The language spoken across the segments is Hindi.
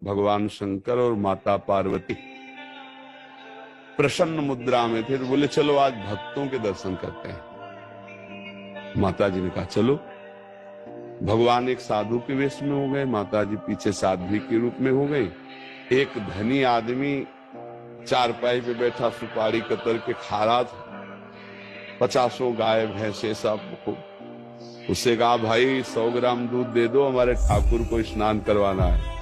भगवान शंकर और माता पार्वती प्रसन्न मुद्रा में थे, तो बोले चलो आज भक्तों के दर्शन करते हैं। माता जी ने कहा चलो। भगवान एक साधु के वेश में हो गए, माता जी पीछे साध्वी के रूप में हो गई। एक धनी आदमी चारपाई पे बैठा सुपारी कतर के खा रहा था, 50 गाय भैंसे सब। उससे कहा भाई 100 ग्राम दूध दे दो, हमारे ठाकुर को स्नान करवाना है।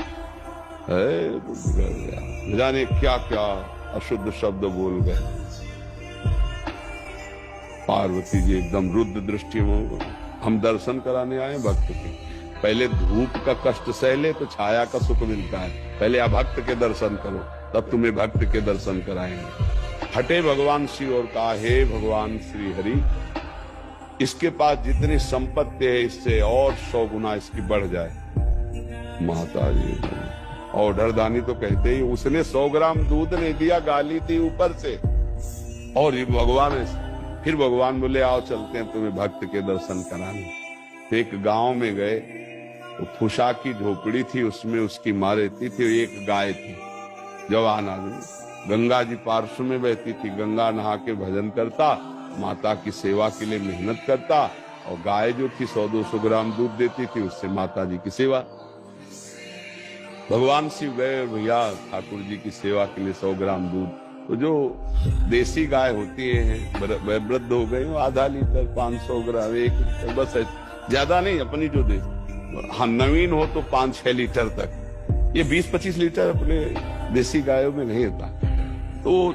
जाने क्या क्या अशुद्ध शब्द बोल गए। पार्वती जी एकदम रुद्र दृष्टि में, हम दर्शन कराने आए भक्त के। पहले धूप का कष्ट सह ले तो छाया का सुख मिलता है, पहले अभक्त के दर्शन करो तब तुम्हें भक्त के दर्शन कराएंगे। हटे भगवान शिव और कहा हे भगवान श्री हरि, इसके पास जितनी संपत्ति है इससे और 100 गुना इसकी बढ़ जाए। माता जी ऑर्डर दानी तो कहते ही, उसने 100 ग्राम दूध नहीं दिया, गाली थी ऊपर से। और ये भगवान है। फिर भगवान बोले आओ चलते हैं तुम्हें भक्त के दर्शन कराने। एक गांव में गए तो फुसा की झोपड़ी थी, उसमें उसकी माँ रहती थी, एक गाय थी। जवान आदमी गंगा जी पार्श्व में बहती थी, गंगा नहा के भजन करता, माता की सेवा के लिए मेहनत करता, और गाय जो थी 100-200 ग्राम दूध देती थी, उससे माता जी की सेवा। भगवान शिव गए, भैया ठाकुर जी की सेवा के लिए 100 ग्राम दूध। तो जो देसी गाय होती है वृद्ध हो गई, आधा लीटर 500 ग्राम 1 लीटर बस है, ज्यादा नहीं। अपनी जो दे हाँ नवीन हो तो 5-6 लीटर तक, ये 20-25 लीटर अपने देसी गायों में नहीं होता। तो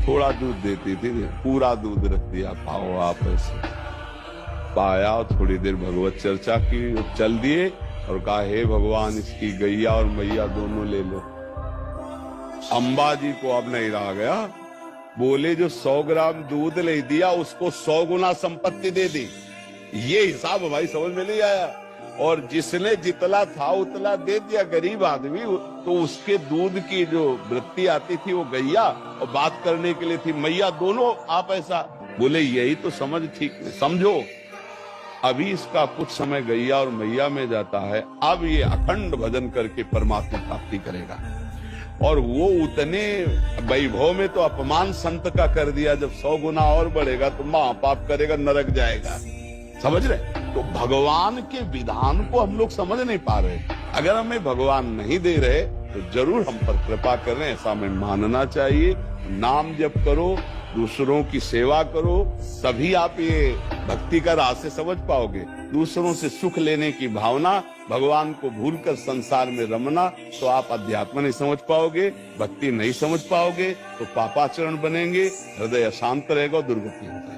थोड़ा दूध देती थी, पूरा दूध रख दिया, पाओ आप ऐसे पाया। थोड़ी देर भगवत चर्चा की, चल दिए और कहा हे भगवान इसकी गैया और मैया दोनों ले लो। अंबा जी को अब नहीं रहा गया, बोले जो 100 ग्राम दूध ले दिया उसको 100 गुना संपत्ति दे दी। ये हिसाब भाई समझ में नहीं आया। और जिसने जितना था उतना दे दिया गरीब आदमी, तो उसके दूध की जो वृत्ति आती थी वो गैया, और बात करने के लिए थी मैया, दोनों आप ऐसा बोले। यही तो समझ ठीक समझो। अभी इसका कुछ समय गैया और मैया में जाता है, अब ये अखंड भजन करके परमात्मा प्राप्ति करेगा। और वो उतने वैभव में तो अपमान संत का कर दिया, जब 100 गुना और बढ़ेगा तो महापाप करेगा, नरक जाएगा। समझ रहे? तो भगवान के विधान को हम लोग समझ नहीं पा रहे। अगर हमें भगवान नहीं दे रहे तो जरूर हम पर कृपा कर रहे हैं, ऐसा हमें मानना चाहिए। नाम जप करो, दूसरों की सेवा करो, तभी आप ये भक्ति का रास्ते समझ पाओगे। दूसरों से सुख लेने की भावना, भगवान को भूलकर संसार में रमना, तो आप अध्यात्म नहीं समझ पाओगे, भक्ति नहीं समझ पाओगे, तो पापाचरण बनेंगे, हृदय अशांत रहेगा, दुर्गति होगा।